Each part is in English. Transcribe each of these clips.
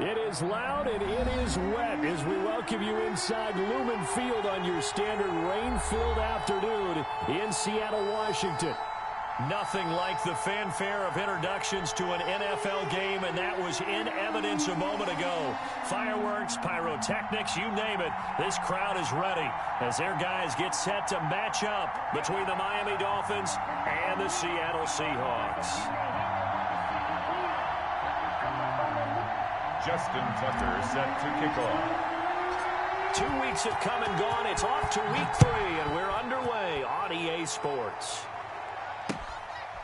It is loud and it is wet as we welcome you inside Lumen Field on your standard rain-filled afternoon in Seattle, Washington. Nothing like the fanfare of introductions to an NFL game, and that was in evidence a moment ago. Fireworks, pyrotechnics, you name it. This crowd is ready as their guys get set to match up between the Miami Dolphins and the Seattle Seahawks. Justin Tucker set to kick off. 2 weeks have come and gone. It's off to week 3, and we're underway on EA Sports.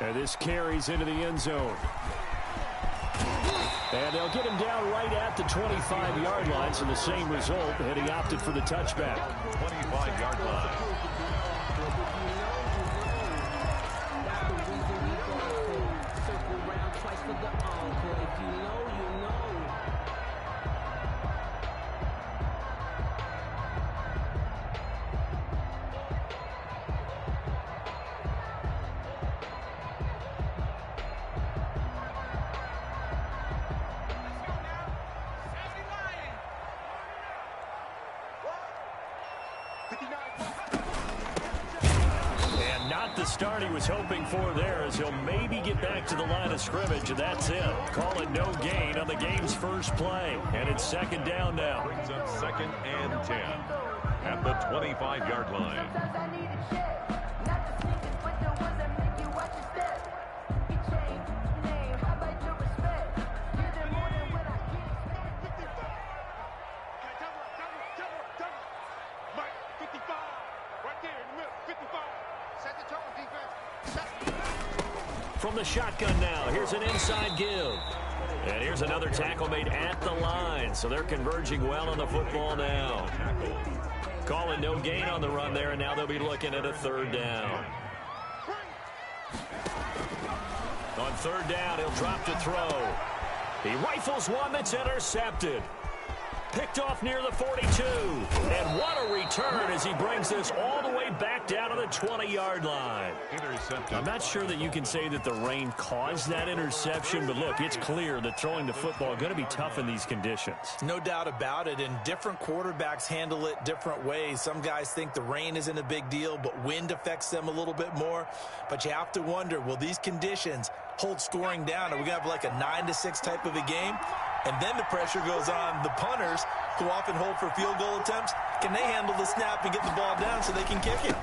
And this carries into the end zone. And they'll get him down right at the 25-yard line, so the same result, and he opted for the touchback. 25-yard line. Start he was hoping for there as he'll maybe get back to the line of scrimmage, and that's it. Call it no gain on the game's first play, and it's second down now. Brings up 2nd and 10 at the 25-yard line. From the shotgun now, here's an inside give. And here's another tackle made at the line, so they're converging well on the football now. Calling no gain on the run there, and now they'll be looking at a 3rd down. On 3rd down, he'll drop to throw. He rifles one that's intercepted. Picked off near the 42. And what a return as he brings this all the way back down to the 20-yard line. I'm not sure that you can say that the rain caused that interception, but look, it's clear that throwing the football is going to be tough in these conditions. No doubt about it, and different quarterbacks handle it different ways. Some guys think the rain isn't a big deal, but wind affects them a little bit more. But you have to wonder, will these conditions hold scoring down? Are we going to have like a 9-6 type of a game? And then the pressure goes on the punters, who often hold for field goal attempts. Can they handle the snap and get the ball down so they can kick it?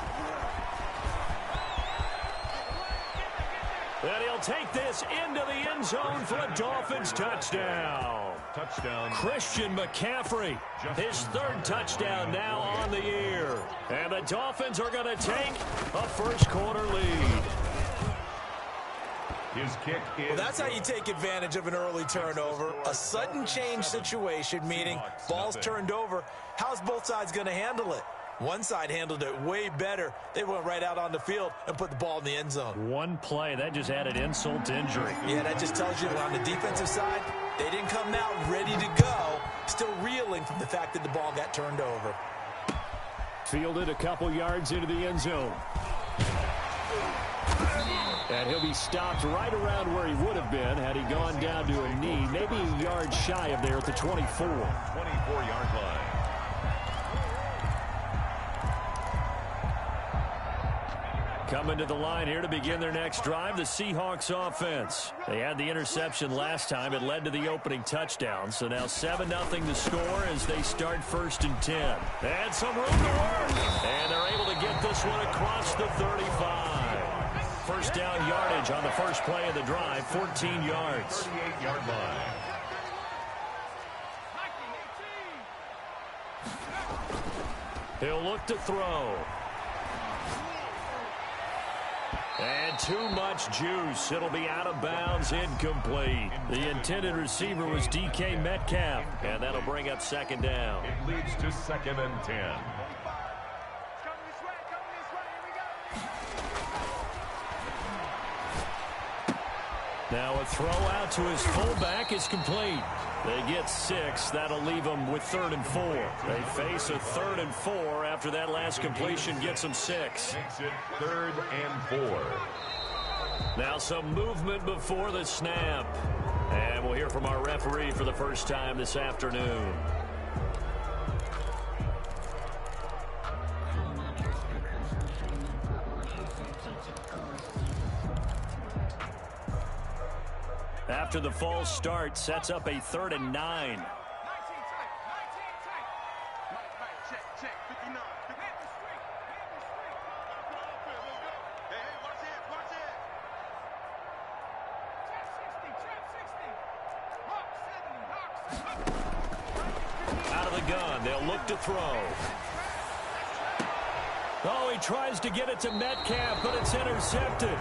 And he'll take this into the end zone for a Dolphins touchdown. Christian McCaffrey, his 3rd touchdown now on the year. And the Dolphins are going to take a first-quarter lead. His kick is well, that's how you take advantage of an early turnover. A sudden change situation, meaning ball's turned over. How's both sides going to handle it? One side handled it way better. They went right out on the field and put the ball in the end zone. One play, that just added insult to injury. Yeah, that just tells you that on the defensive side, they didn't come out ready to go, still reeling from the fact that the ball got turned over. Fielded a couple yards into the end zone. And he'll be stopped right around where he would have been had he gone down to a knee, maybe a yard shy of there at the 24. 24-yard line. Coming to the line here to begin their next drive, the Seahawks offense. They had the interception last time. It led to the opening touchdown. So now 7-0 to score as they start 1st and 10. And some room to work. And they're able to get this one across the 35. First down yardage on the first play of the drive, 14 yards. 38-yard line. He'll look to throw. And too much juice. It'll be out of bounds, incomplete. The intended receiver was DK Metcalf, and that'll bring up 2nd down. It leads to 2nd and 10. Now a throw out to his fullback is complete. They get 6. That'll leave them with 3rd and 4. They face a 3rd and 4 after that last completion gets them 6. Makes it 3rd and 4. Now some movement before the snap. And we'll hear from our referee for the first time this afternoon. After the false start, sets up a 3rd and 9. Out of the gun, they'll look to throw. Oh, he tries to get it to Metcalf, but it's intercepted.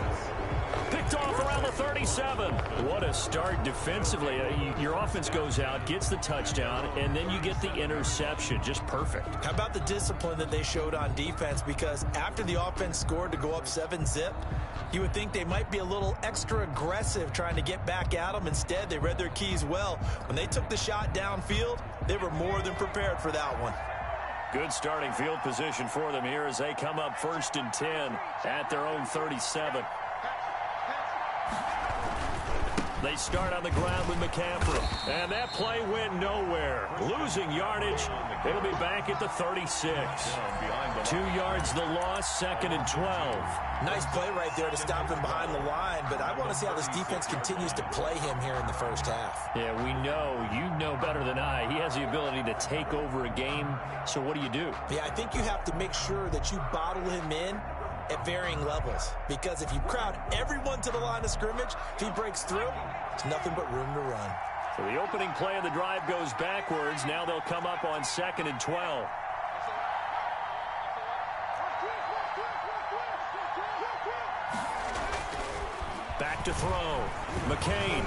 Picked off around the 37. What a start defensively. Your offense goes out, gets the touchdown, and then you get the interception. Just perfect. How about the discipline that they showed on defense? Because after the offense scored to go up 7-zip, you would think they might be a little extra aggressive trying to get back at them. Instead, they read their keys well. When they took the shot downfield, they were more than prepared for that one. Good starting field position for them here as they come up 1st and 10 at their own 37. They start on the ground with McCaffrey. And that play went nowhere. Losing yardage. It'll be back at the 36. 2 yards the loss, 2nd and 12. Nice play right there to stop him behind the line, but I want to see how this defense continues to play him here in the first half. Yeah, we know. You know better than I. He has the ability to take over a game, so what do? Yeah, I think you have to make sure that you bottle him in at varying levels, because if you crowd everyone to the line of scrimmage, if he breaks through, it's nothing but room to run. So the opening play of the drive goes backwards. Now they'll come up on 2nd and 12. Back to throw. McCain.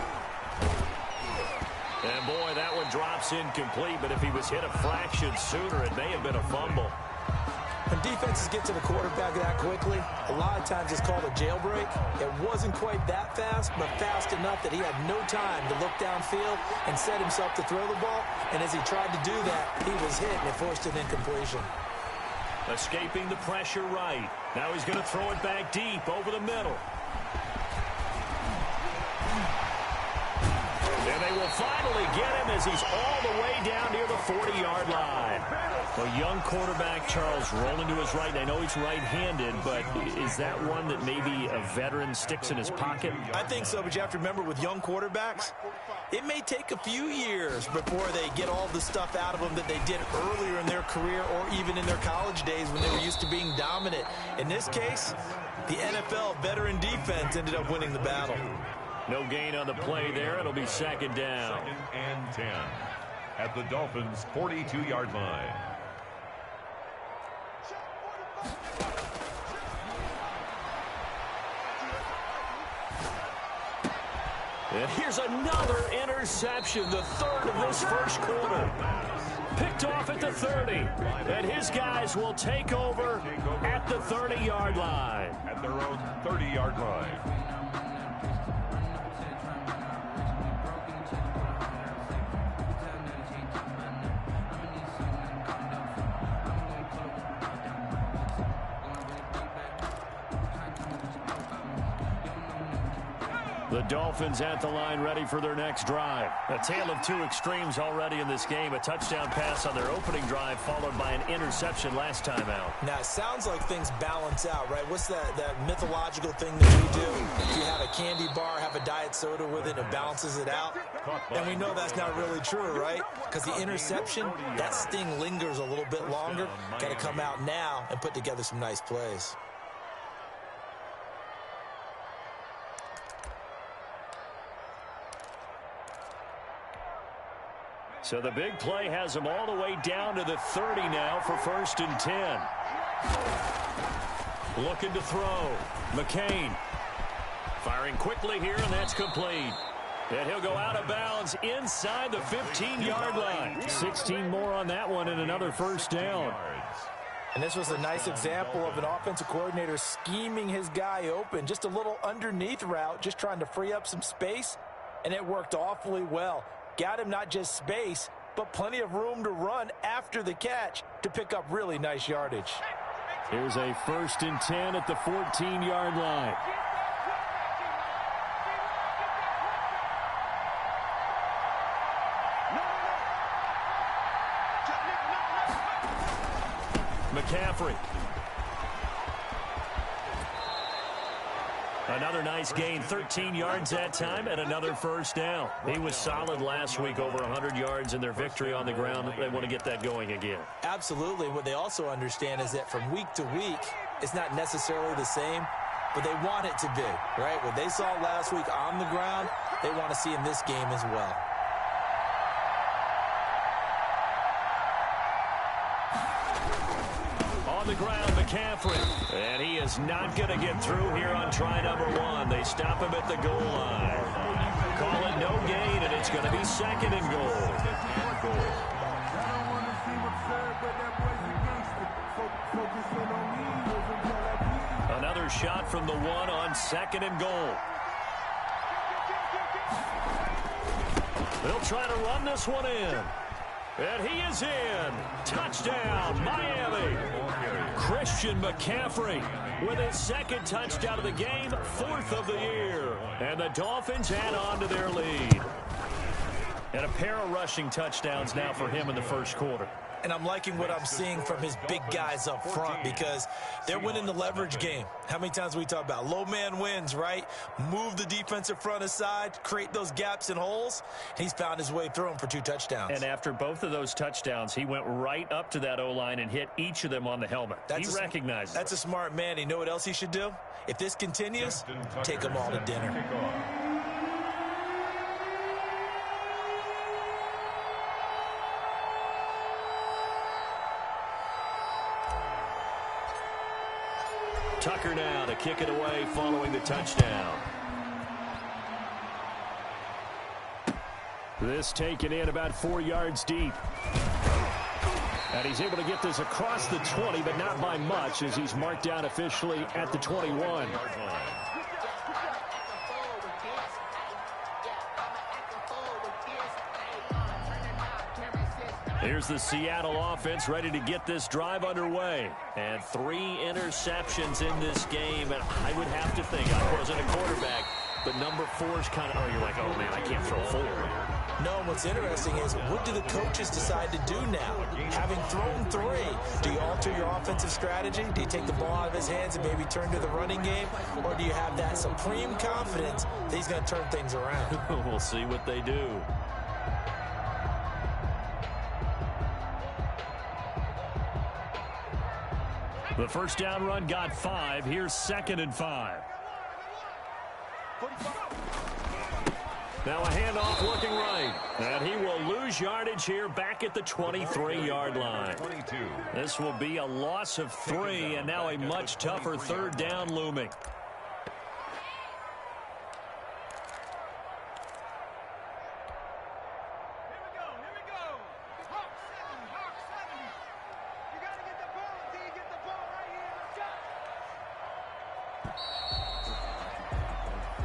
And boy, that one drops incomplete, but if he was hit a fraction sooner, it may have been a fumble. When defenses get to the quarterback that quickly, a lot of times it's called a jailbreak. It wasn't quite that fast, but fast enough that he had no time to look downfield and set himself to throw the ball. And as he tried to do that, he was hit and it forced an incompletion. Escaping the pressure right. Now he's going to throw it back deep over the middle. And they will finally get him as he's all the way down near the 40-yard line. A young quarterback, Charles, rolling to his right. I know he's right-handed, but is that one that maybe a veteran sticks in his pocket? I think so, but you have to remember with young quarterbacks, it may take a few years before they get all the stuff out of them that they did earlier in their career or even in their college days when they were used to being dominant. In this case, the NFL veteran defense ended up winning the battle. No gain on the play there. It'll be 2nd down. 2nd and 10 at the Dolphins' 42-yard line. And here's another interception, the 3rd of this first quarter. Picked off at the 30. And his guys will take over at the 30-yard line. At their own 30-yard line. The Dolphins at the line ready for their next drive. A tale of two extremes already in this game. A touchdown pass on their opening drive followed by an interception last time out. Now, it sounds like things balance out, right? What's that mythological thing that we do? You have a candy bar, have a diet soda with it, and it balances it out. And we know that's not really true, right? Because the interception, that sting lingers a little bit longer. Got to come out now and put together some nice plays. So the big play has him all the way down to the 30 now for 1st and 10. Looking to throw. McCain firing quickly here, and that's complete. And he'll go out of bounds inside the 15-yard line. 16 more on that one and another 1st down. And this was a nice example of an offensive coordinator scheming his guy open. Just a little underneath route, just trying to free up some space, and it worked awfully well. Got him not just space, but plenty of room to run after the catch to pick up really nice yardage. Here's a 1st and 10 at the 14-yard line. McCaffrey. Another nice gain, 13 yards that time, and another first down. He was solid last week, over 100 yards in their victory on the ground. They want to get that going again. Absolutely. What they also understand is that from week to week, it's not necessarily the same, but they want it to be, right? What they saw last week on the ground, they want to see in this game as well. On the ground, McCaffrey. And he is not going to get through here on try number 1. They stop him at the goal line. Call it no gain, and it's going to be 2nd and goal. Another shot from the 1 on 2nd and goal. They'll try to run this one in. And he is in. Touchdown, Miami. Christian McCaffrey with his 2nd touchdown of the game, 4th of the year. And the Dolphins add on to their lead. And a pair of rushing touchdowns now for him in the first quarter. And I'm liking what I'm seeing from his big guys up front because they're winning the leverage game. How many times we talk about low man wins, right? Move the defensive front aside, create those gaps and holes. He's found his way through them for 2 touchdowns. And after both of those touchdowns, he went right up to that O-line and hit each of them on the helmet. He recognizes That's a smart man. You know what else he should do? If this continues, take them all to dinner. Tucker now to kick it away following the touchdown. This taken in about 4 yards deep. And he's able to get this across the 20, but not by much as he's marked down officially at the 21. Here's the Seattle offense ready to get this drive underway. And 3 interceptions in this game. And I would have to think, I wasn't a quarterback, but number 4 is kind of, oh, you're like, oh, man, I can't throw 4. No, what's interesting is what do the coaches decide to do now? Having thrown 3, do you alter your offensive strategy? Do you take the ball out of his hands and maybe turn to the running game? Or do you have that supreme confidence that he's going to turn things around? We'll see what they do. The first down run got 5. Here's 2nd and 5. Now a handoff looking right. And he will lose yardage here back at the 23-yard line. This will be a loss of 3, and now a much tougher 3rd down looming.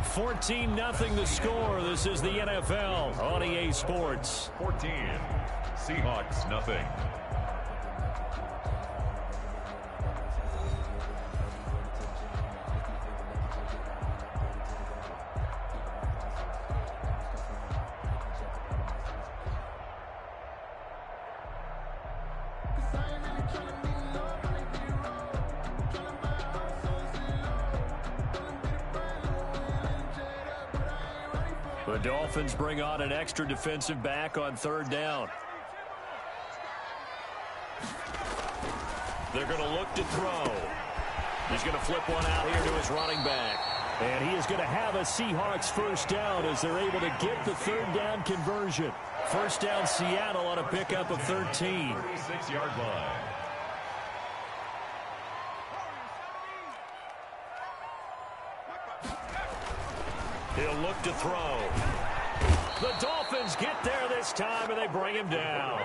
Fourteen 0 the score. This is the NFL on EA Sports. 14. Seahawks 0. The Dolphins bring on an extra defensive back on 3rd down. They're going to look to throw. He's going to flip one out here to his running back. And he is going to have a Seahawks first down as they're able to get the 3rd down conversion. First down Seattle on a pickup of 13. 36-yard line. He'll look to throw. The Dolphins get there this time, and they bring him down.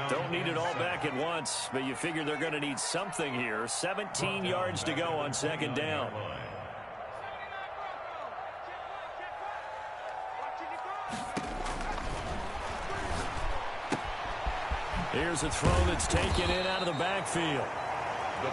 Don't need it all back at once, but you figure they're going to need something here. 17 yards to go on 2nd down. Here's a throw that's taken in out of the backfield.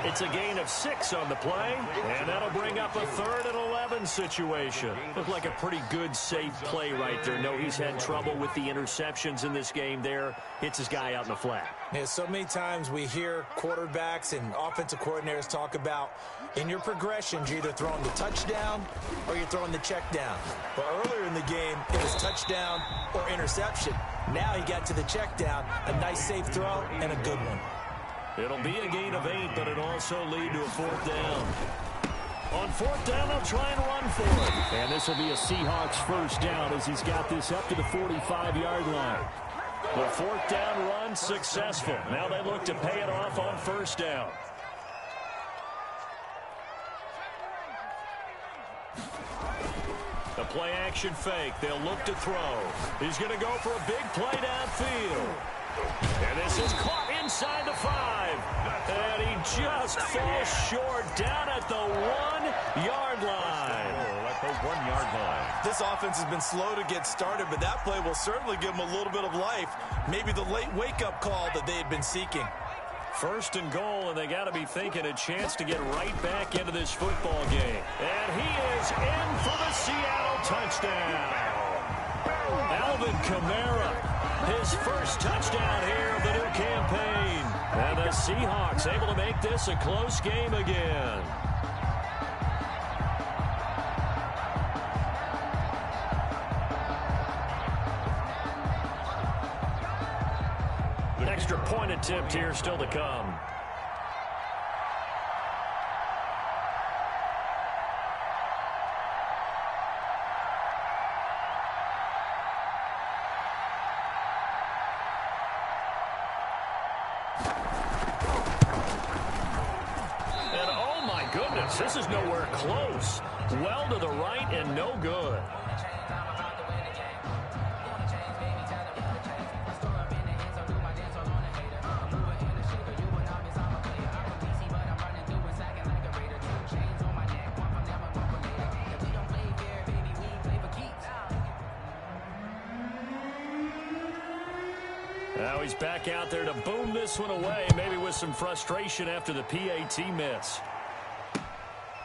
It's a gain of 6 on the play, and that'll bring up a 3rd and 11 situation. Looked like a pretty good, safe play right there. No, he's had trouble with the interceptions in this game there. Hits his guy out in the flat. Yeah, so many times we hear quarterbacks and offensive coordinators talk about in your progressions, you're either throwing the touchdown or you're throwing the check down. But earlier in the game, it was touchdown or interception. Now he got to the check down, a nice safe throw and a good one. It'll be a gain of 8, but it'll also lead to a 4th down. On 4th down, they'll try and run for it. And this will be a Seahawks 1st down as he's got this up to the 45-yard line. The 4th down run successful. Now they look to pay it off on 1st down. The play action fake. They'll look to throw. He's going to go for a big play downfield. And this is caught inside the 5. And he just falls short down at the 1-yard line. At the 1-yard line. This offense has been slow to get started, but that play will certainly give them a little bit of life. Maybe the late wake-up call that they had been seeking. 1st and goal, and they got to be thinking a chance to get right back into this football game. And he is in for the Seattle touchdown. Alvin Kamara, his 1st touchdown here of the new campaign. And the Seahawks able to make this a close game again. Extra point attempt here still to come. And oh my goodness, this is nowhere close. Well to the right and no good. Now he's back out there to boom this one away, maybe with some frustration after the PAT miss.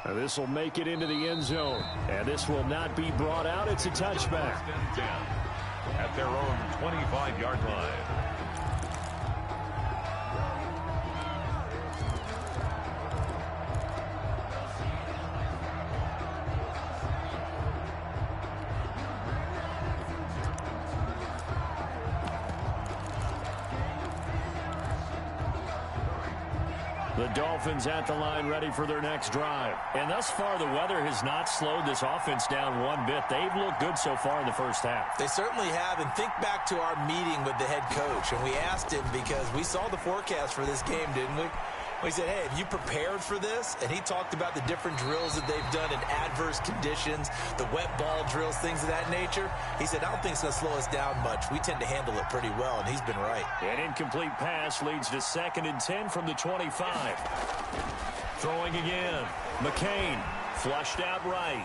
This will make it into the end zone, and this will not be brought out. It's a touchback. At their own 25-yard line. The Dolphins at the line ready for their next drive. And thus far, the weather has not slowed this offense down one bit. They've looked good so far in the 1st half. They certainly have. And think back to our meeting with the head coach. And we asked him because we saw the forecast for this game, didn't we? We said, hey, have you prepared for this? And he talked about the different drills that they've done in adverse conditions, the wet ball drills, things of that nature. He said, I don't think it's going to slow us down much. We tend to handle it pretty well, and he's been right. An incomplete pass leads to 2nd and 10 from the 25. Throwing again. McCain flushed out right.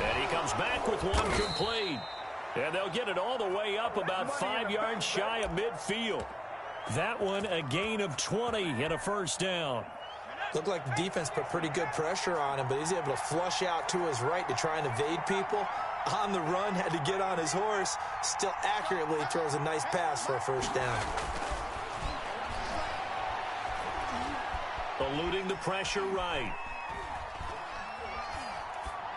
And he comes back with one complete. And they'll get it all the way up about 5 yards shy of midfield. That one a gain of 20 and a 1st down. Looked like the defense put pretty good pressure on him, but he's able to flush out to his right to try and evade people. On the run, had to get on his horse. Still accurately throws a nice pass for a 1st down. Eluding the pressure right.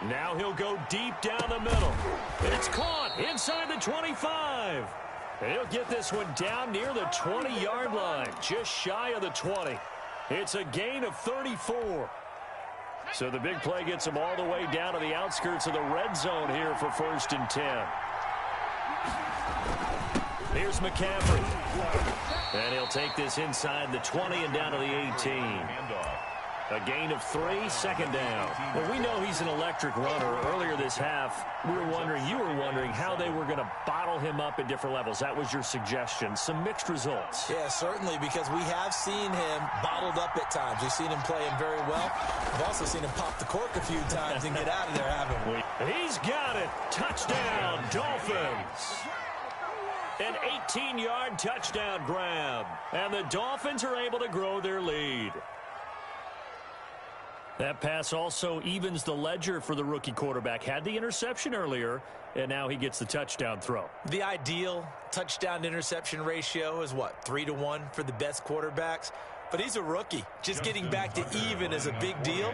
Now he'll go deep down the middle. It's caught inside the 25. He'll get this one down near the 20-yard line, just shy of the 20. It's a gain of 34. So the big play gets him all the way down to the outskirts of the red zone here for 1st and 10. Here's McCaffrey. And he'll take this inside the 20 and down to the 18. A gain of 3, 2nd down. Well, we know he's an electric runner. Earlier this half, you were wondering how they were going to bottle him up at different levels. That was your suggestion. Some mixed results. Yeah, certainly, because we have seen him bottled up at times. We've seen him play him very well. We've also seen him pop the cork a few times and get out of there, haven't we? He's got it. Touchdown, Dolphins. An 18-yard touchdown grab. And the Dolphins are able to grow their lead. That pass also evens the ledger for the rookie quarterback. Had the interception earlier, and now he gets the touchdown throw. The ideal touchdown-interception ratio is, what, 3-to-1 for the best quarterbacks? But he's a rookie. Just getting back to even is a big deal.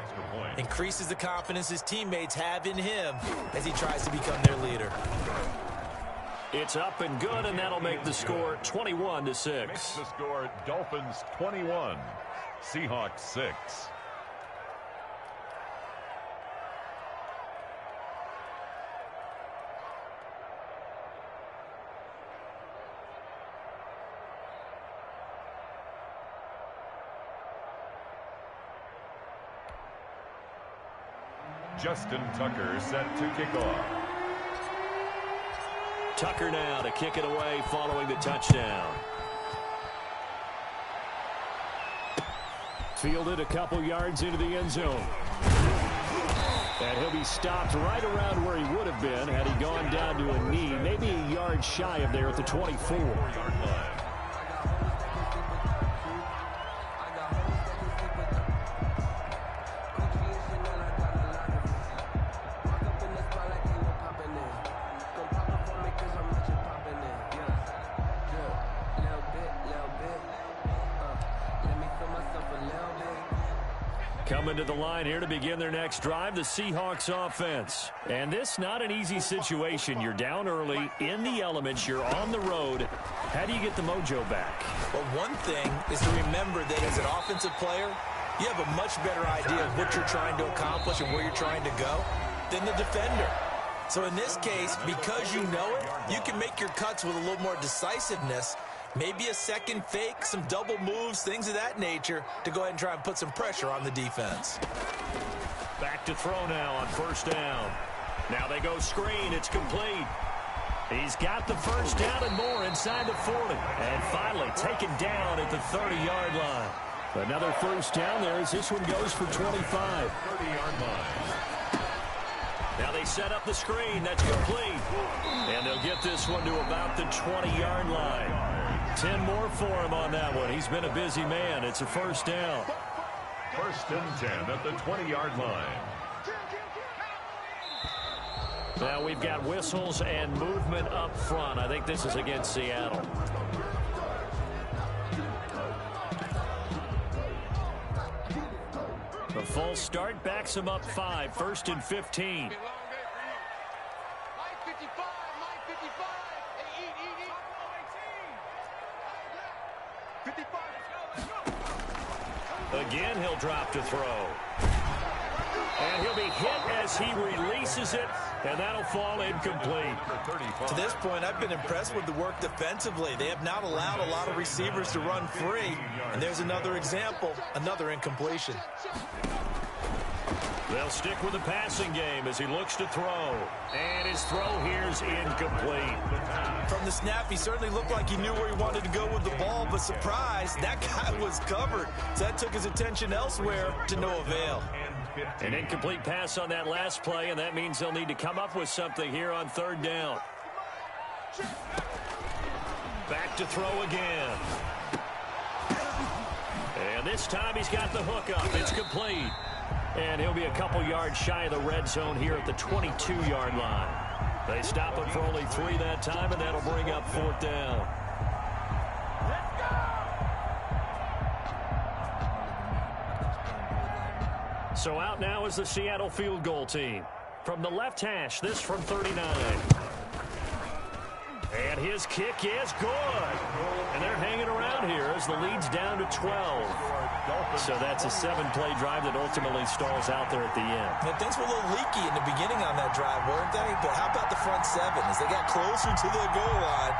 Increases the confidence his teammates have in him as he tries to become their leader. It's up and good, and that'll make the score 21-6. Makes the score Dolphins 21, Seahawks 6. Justin Tucker set to kick off. Tucker now to kick it away following the touchdown. Fielded a couple yards into the end zone. And he'll be stopped right around where he would have been had he gone down to a knee, maybe a yard shy of there at the 24. Coming to the line here to begin their next drive, the Seahawks offense. And this not an easy situation. You're down early, in the elements, you're on the road. How do you get the mojo back? Well, one thing is to remember that as an offensive player, you have a much better idea of what you're trying to accomplish and where you're trying to go than the defender. So in this case, because you know it, you can make your cuts with a little more decisiveness. Maybe a second fake, some double moves, things of that nature to go ahead and try and put some pressure on the defense. Back to throw now on first down. Now they go screen. It's complete. He's got the first down and more inside the 40. And finally taken down at the 30-yard line. Another first down there as this one goes for 25. 30-yard line. Now they set up the screen. That's complete. And they'll get this one to about the 20-yard line. 10 more for him on that one. He's been a busy man. It's a first down. First and 10 at the 20-yard line. Now we've got whistles and movement up front. I think this is against Seattle. The full start backs him up 5. First and 15. Again, he'll drop to throw. And he'll be hit as he releases it, and that'll fall incomplete. To this point, I've been impressed with the work defensively. They have not allowed a lot of receivers to run free. And there's another example, another incompletion. They'll stick with the passing game as he looks to throw. And his throw here's incomplete. From the snap, he certainly looked like he knew where he wanted to go with the ball, but surprise, that guy was covered. So that took his attention elsewhere to no avail. An incomplete pass on that last play, and that means they'll need to come up with something here on third down. Back to throw again. And this time he's got the hook up. It's complete. And he'll be a couple yards shy of the red zone here at the 22-yard line. They stop him for only 3 that time, and that'll bring up fourth down. So out now is the Seattle field goal team. From the left hash, this from 39. And his kick is good. And they're hanging around here as the lead's down to 12. So that's a 7-play drive that ultimately stalls out there at the end. And things were a little leaky in the beginning on that drive, weren't they? But how about the front 7? As they got closer to the goal line,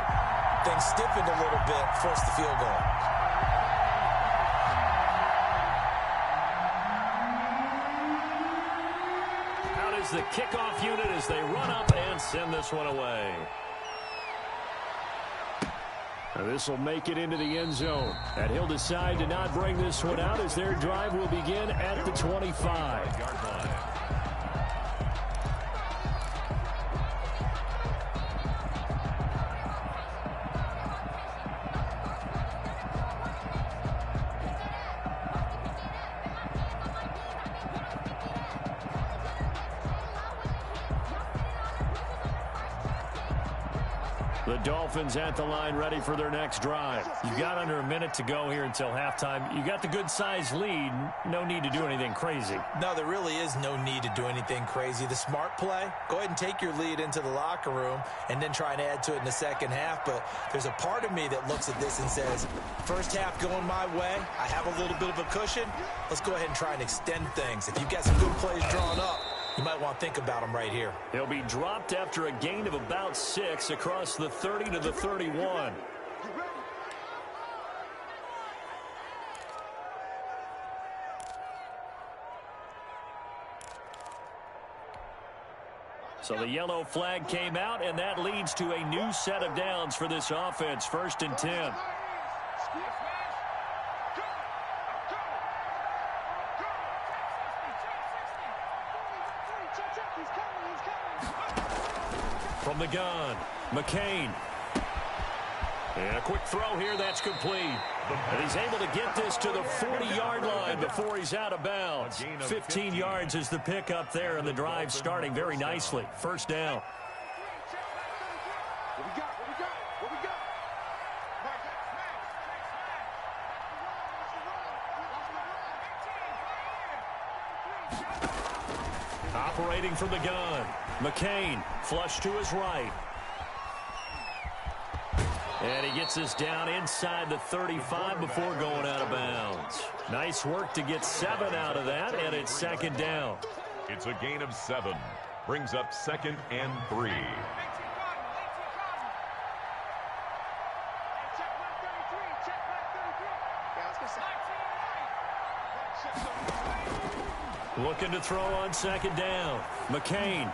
things stiffened a little bit, forced the field goal. Out is the kickoff unit as they run up and send this one away. This will make it into the end zone. And he'll decide to not bring this one out as their drive will begin at the 25. The Dolphins at the line ready for their next drive. You've got under a minute to go here until halftime. You got the good-sized lead. No need to do anything crazy. No, there really is no need to do anything crazy. The smart play, go ahead and take your lead into the locker room and then try and add to it in the second half. But there's a part of me that looks at this and says, first half going my way, I have a little bit of a cushion. Let's go ahead and try and extend things. If you've got some good plays drawn up, you might want to think about them right here. He'll be dropped after a gain of about 6 across the 30 to the 31. So the yellow flag came out, and that leads to a new set of downs for this offense. 1st and 10. From the gun, McCain. And a quick throw here, that's complete. And he's able to get this to the 40-yard line before he's out of bounds. 15 yards is the pickup there, and the drive starting very nicely. 1st down. Operating from the gun, McCain, flush to his right. And he gets this down inside the 35 before going out of bounds. Nice work to get 7 out of that, and it's 2nd down. It's a gain of 7. Brings up 2nd and 3. Looking to throw on 2nd down. McCain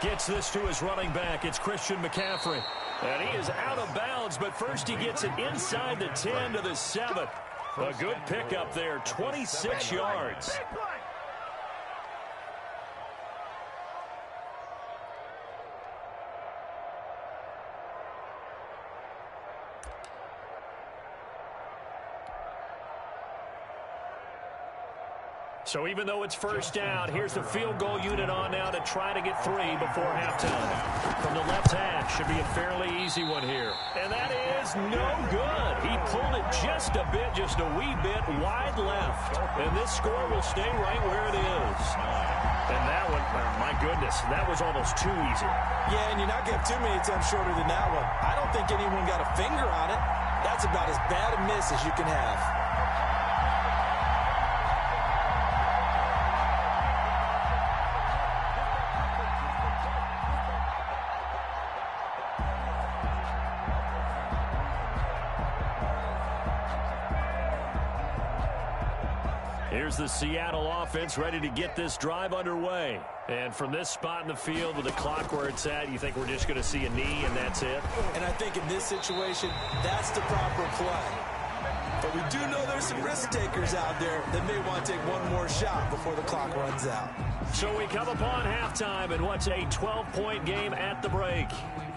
gets this to his running back. It's Christian McCaffrey. And he is out of bounds, but first he gets it inside the 10 to the 7. A good pickup there, 26 yards. So even though it's 1st down, here's the field goal unit on now to try to get 3 before halftime. From the left hash, should be a fairly easy one here. And that is no good. He pulled it just a bit, just a wee bit wide left. And this score will stay right where it is. And that one, my goodness, that was almost too easy. Yeah, and you're not going to have too many attempts shorter than that one. I don't think anyone got a finger on it. That's about as bad a miss as you can have. Here's the Seattle offense ready to get this drive underway. And from this spot in the field with the clock where it's at, you think we're just going to see a knee and that's it? And I think in this situation, that's the proper play. But we do know there's some risk takers out there that may want to take one more shot before the clock runs out. So we come upon halftime in what's a 12-point game at the break.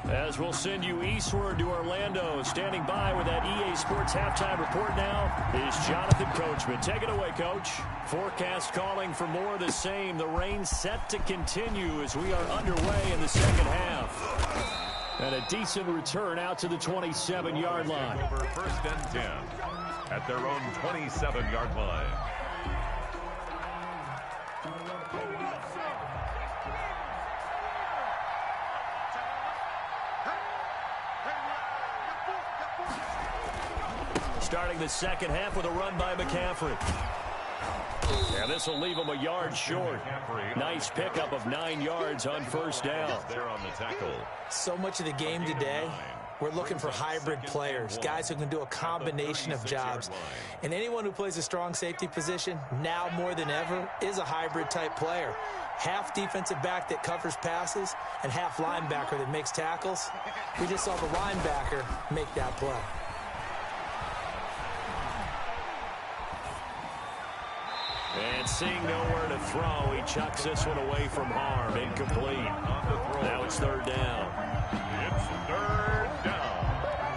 As we'll send you eastward to Orlando. Standing by with that EA Sports halftime report now is Jonathan Coachman. Take it away, Coach. Forecast calling for more of the same. The rain set to continue as we are underway in the second half. And a decent return out to the 27-yard line. Over 1st and 10 at their own 27-yard line. Starting the second half with a run by McCaffrey. And this will leave him a yard short. Nice pickup of 9 yards on 1st down. There on the tackle. So much of the game today, we're looking for hybrid players, guys who can do a combination of jobs. And anyone who plays a strong safety position, now more than ever, is a hybrid type player. Half defensive back that covers passes and half linebacker that makes tackles. We just saw the linebacker make that play. And seeing nowhere to throw, he chucks this one away from harm. Incomplete. Now it's 3rd down. It's 3rd down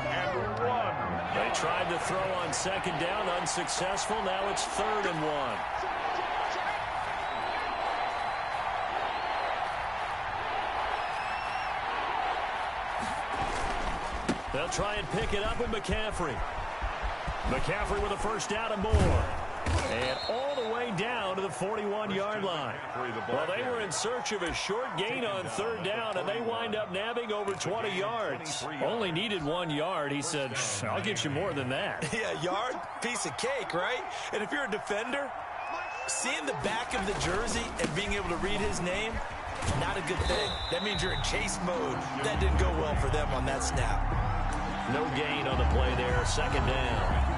and 1. They tried to throw on 2nd down, unsuccessful. Now it's 3rd and 1. They'll try and pick it up with McCaffrey. McCaffrey with a first down and more. And all the way down to the 41-yard line. Well, they were in search of a short gain on third down, and they wind up nabbing over 20 yards. Only needed 1 yard. He said, I'll get you more than that. Yeah, yard, piece of cake, right? And if you're a defender, seeing the back of the jersey and being able to read his name, not a good thing. That means you're in chase mode. That didn't go well for them on that snap. No gain on the play there, second down.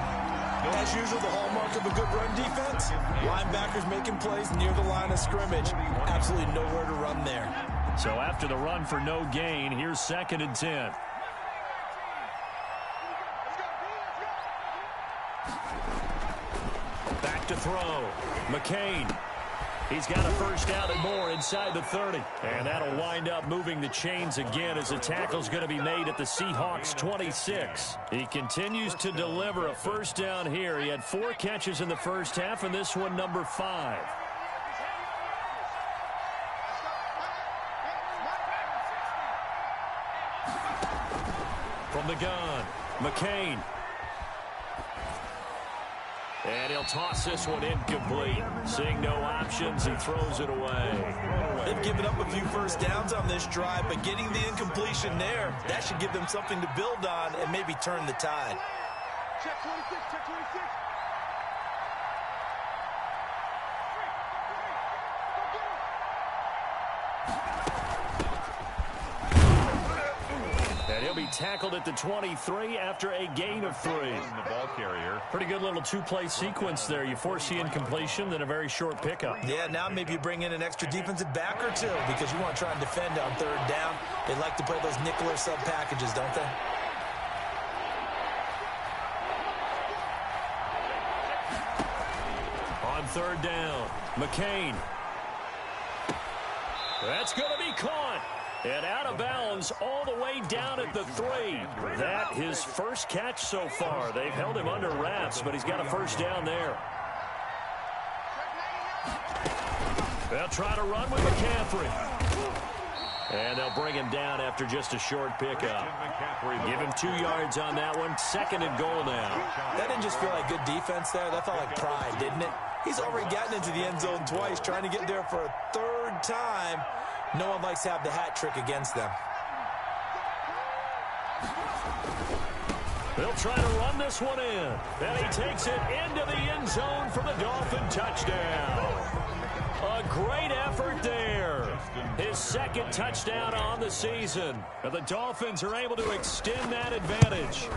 As usual, the hallmark of a good run defense, linebackers making plays near the line of scrimmage. Absolutely nowhere to run there. So after the run for no gain, here's 2nd and 10. Back to throw. McCain. He's got a first down and more inside the 30. And that'll wind up moving the chains again as the tackle's going to be made at the Seahawks 26. He continues to deliver a first down here. He had 4 catches in the first half, and this one number 5. From the gun, McCain. And he'll toss this one incomplete. Seeing no options, he throws it away. They've given up a few first downs on this drive, but getting the incompletion there, that should give them something to build on and maybe turn the tide. Check 26, check 26. And he'll be tackled at the 23 after a gain of 3. The ball carrier. Pretty good little 2-play sequence there. You force the incompletion, then a very short pickup. Yeah, now maybe you bring in an extra defensive back or two because you want to try and defend on third down. They like to play those nickel or sub packages, don't they? On third down, McCain. That's going to be caught. And out of bounds all the way down at the 3. That his first catch so far. They've held him under wraps, but he's got a first down there. They'll try to run with McCaffrey. And they'll bring him down after just a short pickup. Give him 2 yards on that one. 2nd and goal now. That didn't just feel like good defense there. That felt like pride, didn't it? He's already gotten into the end zone twice, trying to get there for a 3rd time. No one likes to have the hat trick against them. They'll try to run this one in. And he takes it into the end zone for the Dolphin touchdown. A great effort there. His 2nd touchdown on the season. And the Dolphins are able to extend that advantage.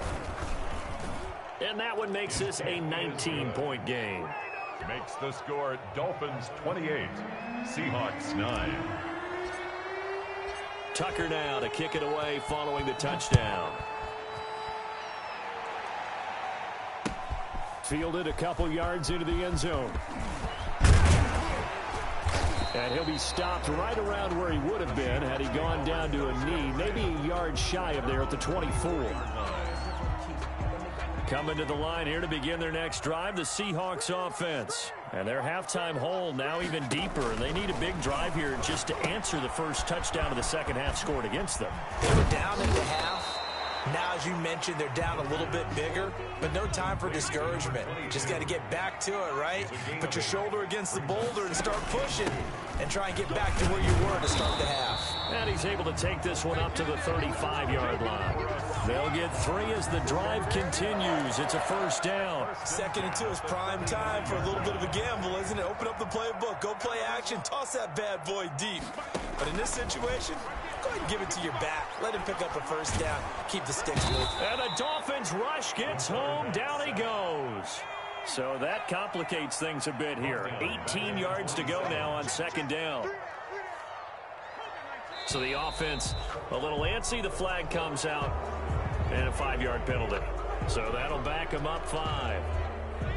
And that one makes this a 19-point game. Makes the score Dolphins 28, Seahawks 9. Tucker now to kick it away following the touchdown. Fielded a couple yards into the end zone. And he'll be stopped right around where he would have been had he gone down to a knee, maybe a yard shy of there at the 24. Coming to the line here to begin their next drive, the Seahawks offense. And their halftime hole now even deeper. And they need a big drive here just to answer the first touchdown of the second half scored against them. They were down at the half. Now, as you mentioned, they're down a little bit bigger, but no time for discouragement. Just got to get back to it, right? Put your shoulder against the boulder and start pushing and try and get back to where you were to start the half. And he's able to take this one up to the 35-yard line. They'll get 3 as the drive continues. It's a first down. 2nd and 2 is prime time for a little bit of a gamble, isn't it? Open up the playbook, go play action, toss that bad boy deep. But in this situation, go ahead and give it to your back. Let him pick up a first down. Keep the sticks moving. And the Dolphins rush gets home. Down he goes. So that complicates things a bit here. 18 yards to go now on 2nd down. So the offense a little antsy. The flag comes out. And a 5-yard penalty. So that'll back them up 5.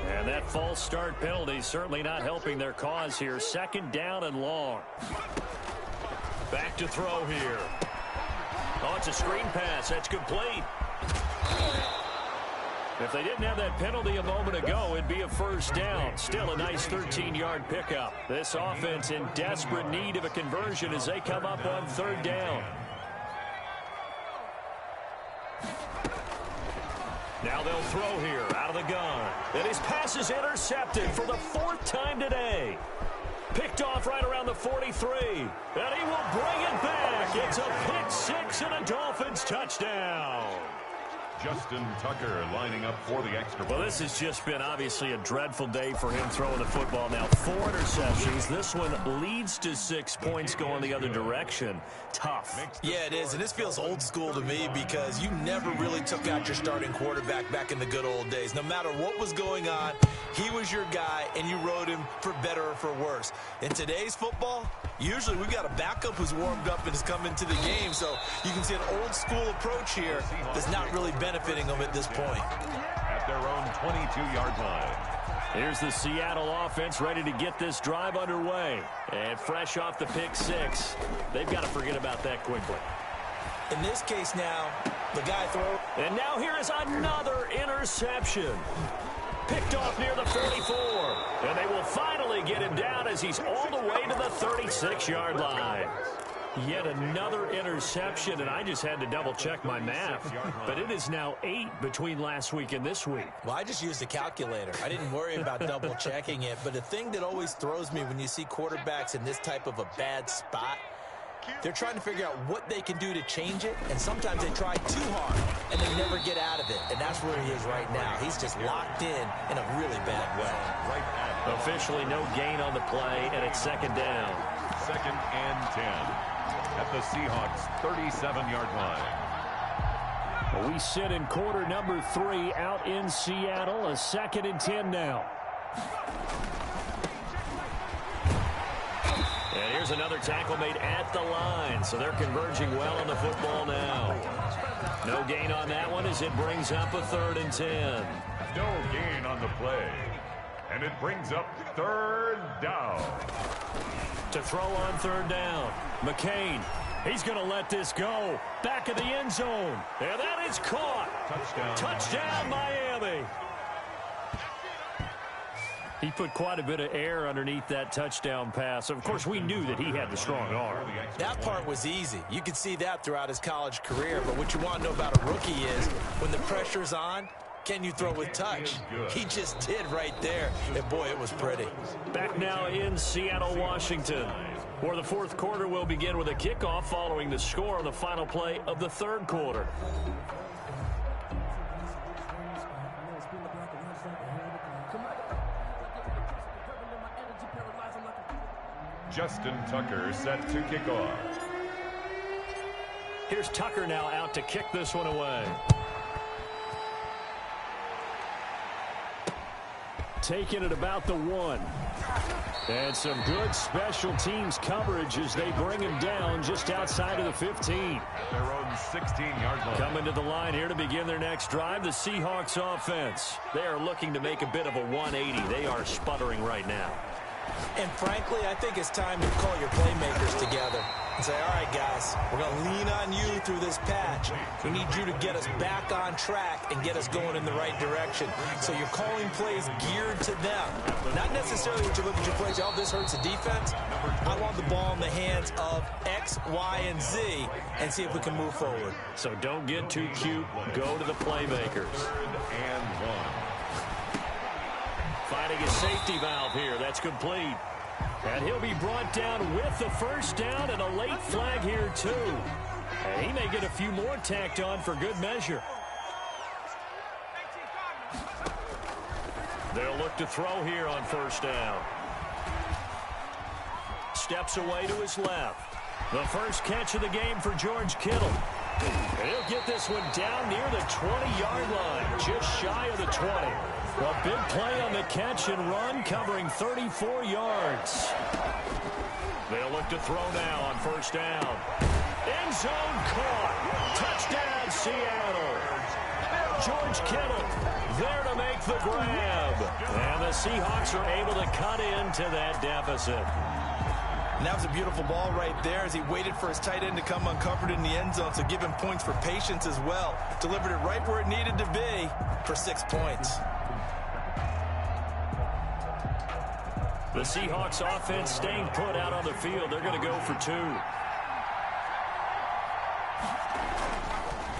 And that false start penalty certainly not helping their cause here. 2nd down and long. Back to throw here. Oh, it's a screen pass. That's complete. If they didn't have that penalty a moment ago, it'd be a first down. Still a nice 13-yard pickup. This offense in desperate need of a conversion as they come up on 3rd down. Now they'll throw here out of the gun. And his pass is intercepted for the 4th time today. Picked off right around the 43. And he will bring it back. It's a pick six and a Dolphins touchdown. Justin Tucker lining up for the extra point. Well, this has just been obviously a dreadful day for him throwing the football. Now 4 interceptions. This one leads to 6 points going the other direction. Tough. Yeah, it is. And this feels old school to me because you never really took out your starting quarterback back in the good old days. No matter what was going on, he was your guy, and you rode him for better or for worse. In today's football, usually we've got a backup who's warmed up and has come into the game. So you can see an old school approach here that's not really benefiting them at this point. At their own 22-yard line. Here's the Seattle offense ready to get this drive underway. And fresh off the pick six, they've got to forget about that quickly. In this case now, the guy throws. And now here is another interception. Picked off near the 44. And they will finally get him down as he's all the way to the 36-yard line. Yet another interception, and I just had to double-check my math. But it is now 8 between last week and this week. Well, I just used a calculator. I didn't worry about double-checking it. But the thing that always throws me when you see quarterbacks in this type of a bad spot, they're trying to figure out what they can do to change it, and sometimes they try too hard, and they never get out of it. And that's where he is right now. He's just locked in a really bad way. Officially no gain on the play, and it's 2nd down. 2nd and 10. At the Seahawks' 37-yard line. We sit in quarter number 3 out in Seattle. A 2nd and 10 now. And here's another tackle made at the line. So they're converging well on the football now. No gain on that one as it brings up a 3rd and 10. No gain on the play. And it brings up 3rd down. To throw on 3rd down. McCain, he's going to let this go. Back of the end zone. And that is caught. Touchdown, Miami. He put quite a bit of air underneath that touchdown pass. Of course, we knew that he had the strong arm. That part was easy. You could see that throughout his college career. But what you want to know about a rookie is when the pressure's on, can you throw with touch? He just did right there. And, boy, it was pretty. Back now in Seattle, Washington, where the 4th quarter will begin with a kickoff following the score on the final play of the 3rd quarter. Justin Tucker set to kick off. Here's Tucker now out to kick this one away. Taking it about the 1. And some good special teams coverage as they bring him down just outside of the 15. At their own 16-yard line. Coming to the line here to begin their next drive, the Seahawks offense. They are looking to make a bit of a 180. They are sputtering right now. And frankly, I think it's time to call your playmakers together and say, all right, guys, we're going to lean on you through this patch. We need you to get us back on track and get us going in the right direction. So you're calling plays geared to them. Not necessarily what you look at your plays, oh, this hurts the defense. I want the ball in the hands of X, Y, and Z and see if we can move forward. So don't get too cute. Go to the playmakers. 3rd and 1. Finding a safety valve here. That's complete. And he'll be brought down with the 1st down and a late flag here, too. And he may get a few more tacked on for good measure. They'll look to throw here on 1st down. Steps away to his left. The first catch of the game for George Kittle. And he'll get this one down near the 20-yard line, just shy of the 20. A big play on the catch and run, covering 34 yards. They'll look to throw now on 1st down. End zone caught. Touchdown, Seattle. George Kittle there to make the grab. And the Seahawks are able to cut into that deficit. And that was a beautiful ball right there as he waited for his tight end to come uncovered in the end zone. So give him points for patience as well. Delivered it right where it needed to be for 6 points. The Seahawks offense staying put out on the field. They're going to go for 2.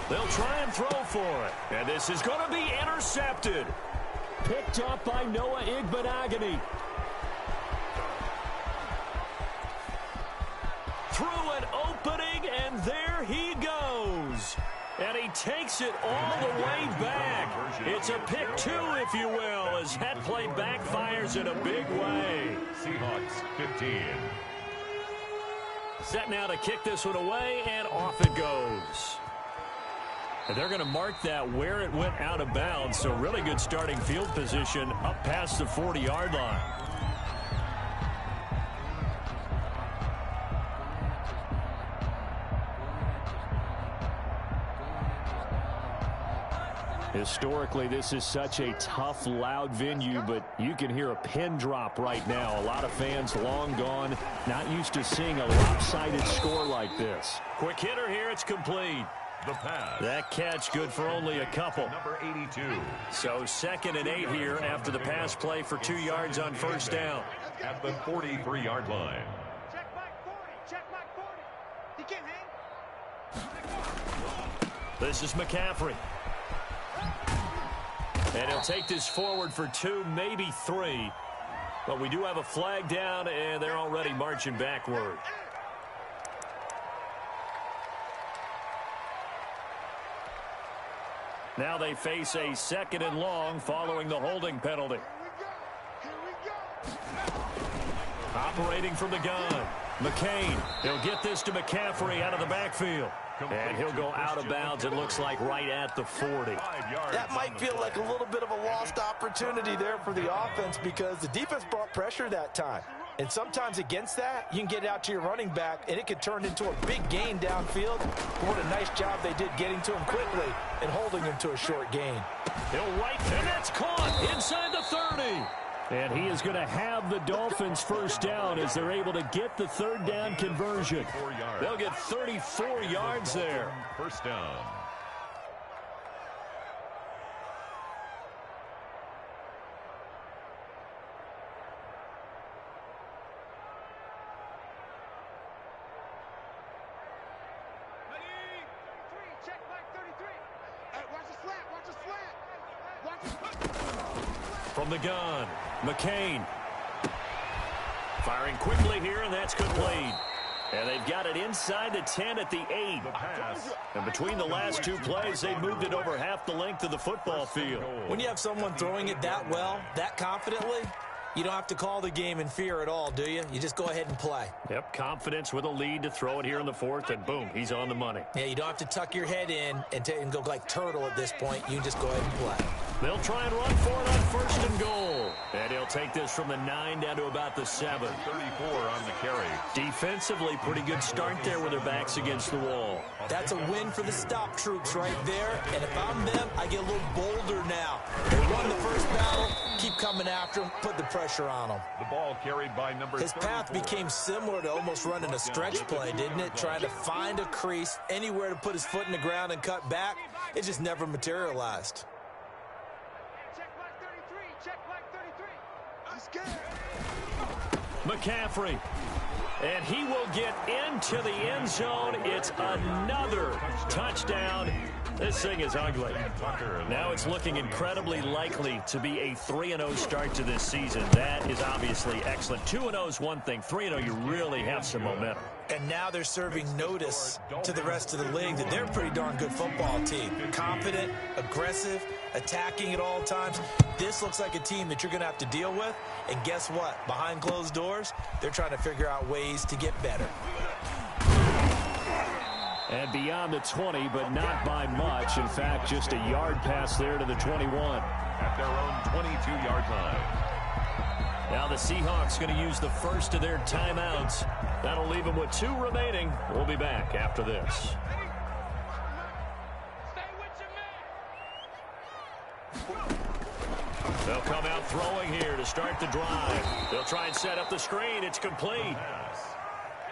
They'll try and throw for it. And this is going to be intercepted. Picked up by Noah Igbenogany. Through an opening, and there he goes. And he takes it all the way back. It's a pick two, if you will, as that play backfires in a big way. Seahawks 15. Set now to kick this one away, and off it goes. And they're going to mark that where it went out of bounds, so really good starting field position up past the 40-yard line. Historically, this is such a tough, loud venue, but you can hear a pin drop right now. A lot of fans long gone, not used to seeing a lopsided score like this. Quick hitter here, it's complete. The pass. That catch good for only a couple. Number 82. So 2nd and 8 here after the pass play for 2 yards on first down. At the 43-yard line. Check back 40. Check back 40. He can't hang. This is McCaffrey. And he'll take this forward for 2, maybe 3. But we do have a flag down, and they're already marching backward. Now they face a 2nd and long following the holding penalty. Here we go. Operating from the gun. McCain. He'll get this to McCaffrey out of the backfield. And he'll go out of bounds, it looks like, right at the 40. That might feel like a little bit of a lost opportunity there for the offense because the defense brought pressure that time. And sometimes against that, you can get it out to your running back, and it could turn into a big gain downfield. What a nice job they did getting to him quickly and holding him to a short gain. He'll right, and that's caught inside the 30. And he is going to have the Dolphins first down as they're able to get the 3rd down conversion. They'll get 34 yards there. First down. Check back 33. Hey, watch the slant. Watch the slant. Watch the From the gun, McCain. Firing quickly here, and that's complete. And they've got it inside the 10 at the 8. And between the last 2 plays, they moved it over half the length of the football field. When you have someone throwing it that well, that confidently, you don't have to call the game in fear at all, do you? You just go ahead and play. Yep, confidence with a lead to throw it here in the 4th, and boom, he's on the money. Yeah, you don't have to tuck your head in and go like turtle at this point. You can just go ahead and play. They'll try and run for it on 1st and goal. And he'll take this from the 9 down to about the 7. 34 on the carry. Defensively, pretty good start there with their backs against the wall. That's a win for the stop troops right there. And if I'm them, I get a little bolder now. They won the first battle. Keep coming after them. Put the pressure on them. The ball carried by number 34. His path became similar to almost running a stretch play, didn't it? Trying to find a crease, anywhere to put his foot in the ground and cut back. It just never materialized. check back 33. Check back 33. I'm scared. McCaffrey. And he will get into the end zone. It's another touchdown. This thing is ugly. Now it's looking incredibly likely to be a 3-0 start to this season. That is obviously excellent. 2-0 is one thing. 3-0, you really have some momentum. And now they're serving notice to the rest of the league that they're a pretty darn good football team. Confident, aggressive, attacking at all times. This looks like a team that you're going to have to deal with. And guess what? Behind closed doors, they're trying to figure out ways to get better. And beyond the 20, but not by much. In fact, just a yard pass there to the 21. At their own 22-yard line. Now the Seahawks going to use the first of their timeouts. That'll leave them with 2 remaining. We'll be back after this. Stay with your man. They'll come out throwing here to start the drive. They'll try and set up the screen. It's complete.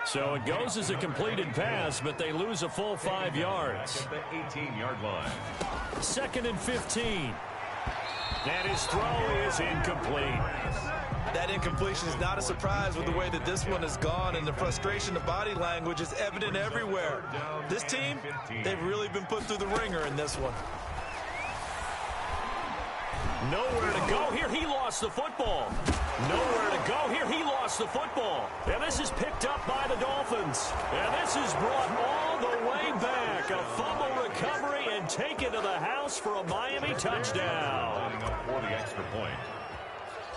So it goes as a completed pass, but they lose a full 5 yards. At the 18-yard line. 2nd and 15. And his throw is incomplete. That incompletion is not a surprise with the way that this one has gone, and the frustration, the body language is evident everywhere. This team, they've really been put through the ringer in this one. Nowhere to go here. He lost the football. Nowhere to go here. He lost the football. And this is picked up by the Dolphins. And this is brought all the way back. A fumble recovery and taken to the house for a Miami touchdown. For the extra point.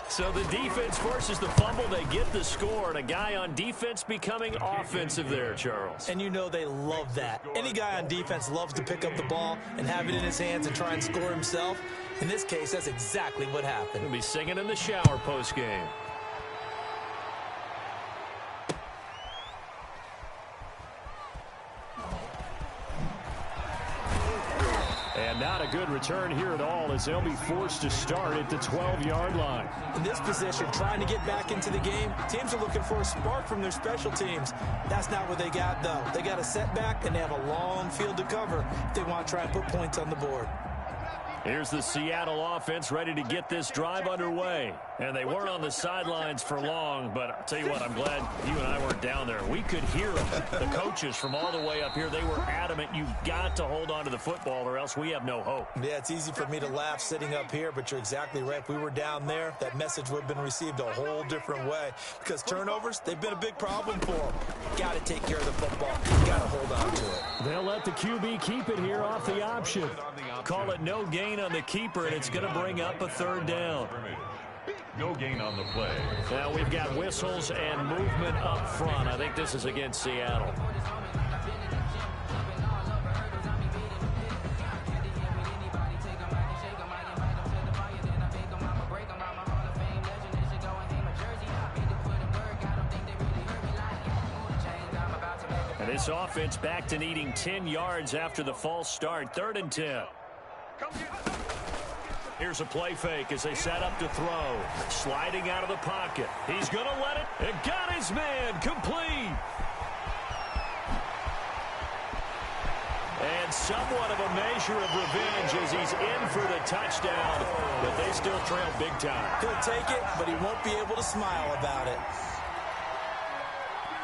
So the defense forces the fumble. They get the score. And a guy on defense becoming offensive there, Charles. And you know they love that. Any guy on defense loves to pick up the ball and have it in his hands and try and score himself. In this case, that's exactly what happened. He'll be singing in the shower post-game. And not a good return here at all as they'll be forced to start at the 12-yard line. In this position, trying to get back into the game, teams are looking for a spark from their special teams. That's not what they got, though. They got a setback, and they have a long field to cover if they want to try and put points on the board. Here's the Seattle offense ready to get this drive underway. And they weren't on the sidelines for long, but I'll tell you what, I'm glad you and I weren't down there. We could hear them. The coaches from all the way up here, they were adamant, you've got to hold on to the football or else we have no hope. Yeah, it's easy for me to laugh sitting up here, but you're exactly right. If we were down there, that message would have been received a whole different way. Because turnovers, they've been a big problem for them. Got to take care of the football. Got to hold on to it. They'll let the QB keep it here off the option. Call it no gain on the keeper, and it's going to bring up a third down. No gain on the play. Now we've got whistles and movement up front. I think this is against Seattle. And this offense back to needing 10 yards after the false start. 3rd and 10. Here's a play fake as they set up to throw. Sliding out of the pocket. He's going to let it. And got his man complete. And somewhat of a measure of revenge as he's in for the touchdown. But they still trail big time. He'll take it, but he won't be able to smile about it.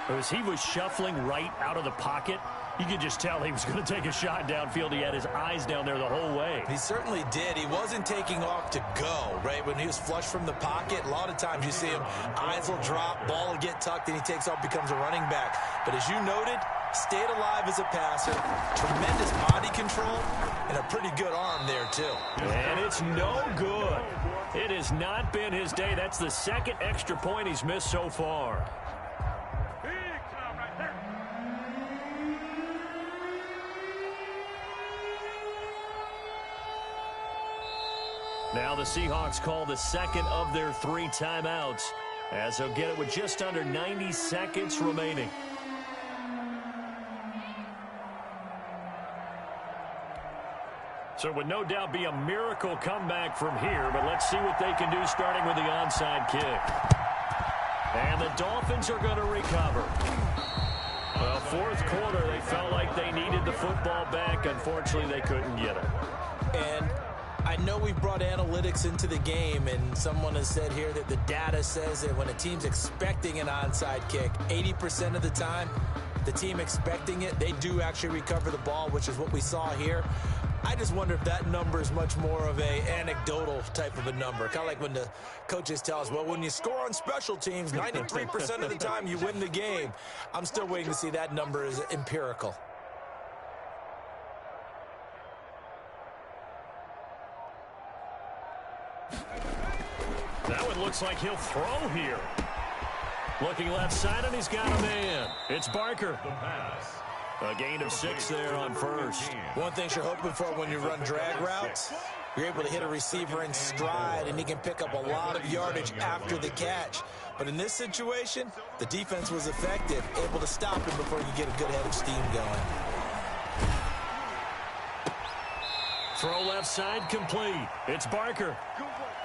As he was shuffling right out of the pocket, you could just tell he was going to take a shot downfield. He had his eyes down there the whole way. He certainly did. He wasn't taking off to go, right? When he was flush from the pocket, a lot of times you see him, eyes will drop, ball will get tucked, and he takes off, becomes a running back. But as you noted, stayed alive as a passer, tremendous body control, and a pretty good arm there, too. And it's no good. It has not been his day. That's the second extra point he's missed so far. Now the Seahawks call the second of their 3 timeouts as they'll get it with just under 90 seconds remaining. So it would no doubt be a miracle comeback from here, but let's see what they can do starting with the onside kick. And the Dolphins are going to recover. Well, 4th quarter, they felt like they needed the football back. Unfortunately, they couldn't get it. And I know we've brought analytics into the game, and someone has said here that the data says that when a team's expecting an onside kick, 80% of the time, the team expecting it, they do actually recover the ball, which is what we saw here. I just wonder if that number is much more of a anecdotal type of a number. Kind of like when the coaches tell us, well, when you score on special teams, 93% of the time you win the game. I'm still waiting to see that number is empirical. That one looks like he'll throw here. Looking left side, and he's got a man. It's Barker. The pass. A gain of 6 there on first. One thing you're hoping for when you run drag routes, you're able to hit a receiver in stride, and he can pick up a lot of yardage after the catch. But in this situation, the defense was effective, able to stop him before you get a good head of steam going. Throw left side complete. It's Barker.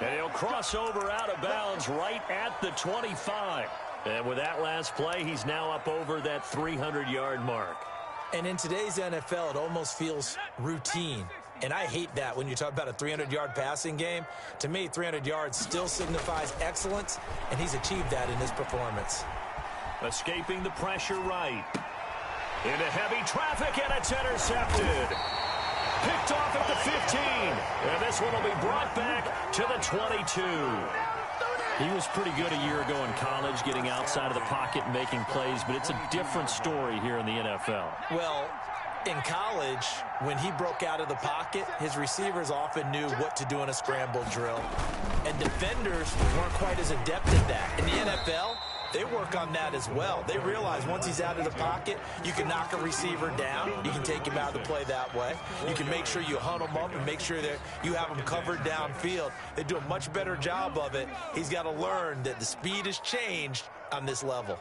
And he'll cross over out of bounds right at the 25. And with that last play, he's now up over that 300-yard mark. And in today's NFL, it almost feels routine. And I hate that when you talk about a 300-yard passing game. To me, 300 yards still signifies excellence, and he's achieved that in his performance. Escaping the pressure right. Into heavy traffic, and it's intercepted. Picked off at the 15. And this one will be brought back to the 22. He was pretty good a year ago in college, getting outside of the pocket and making plays, but it's a different story here in the NFL. Well, in college, when he broke out of the pocket, his receivers often knew what to do in a scramble drill. And defenders weren't quite as adept at that. In the NFL, they work on that as well. They realize once he's out of the pocket, you can knock a receiver down. You can take him out of the play that way. You can make sure you huddle him up and make sure that you have him covered downfield. They do a much better job of it. He's got to learn that the speed has changed on this level.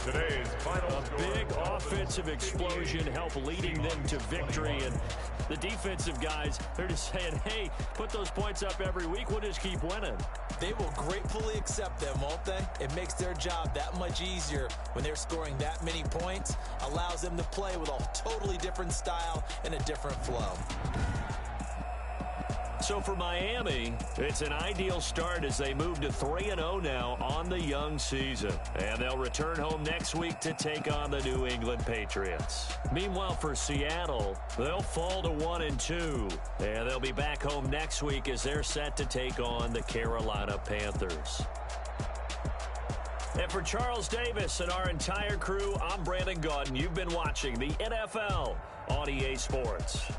Today's final A big offensive explosion helped leading them to victory. And the defensive guys, they're just saying, hey, put those points up every week. We'll just keep winning. They will gratefully accept them, won't they? It makes their job that much easier when they're scoring that many points. Allows them to play with a totally different style and a different flow. So for Miami, it's an ideal start as they move to 3-0 now on the young season. And they'll return home next week to take on the New England Patriots. Meanwhile, for Seattle, they'll fall to 1-2. And they'll be back home next week as they're set to take on the Carolina Panthers. And for Charles Davis and our entire crew, I'm Brandon Gaudin. You've been watching the NFL on EA Sports.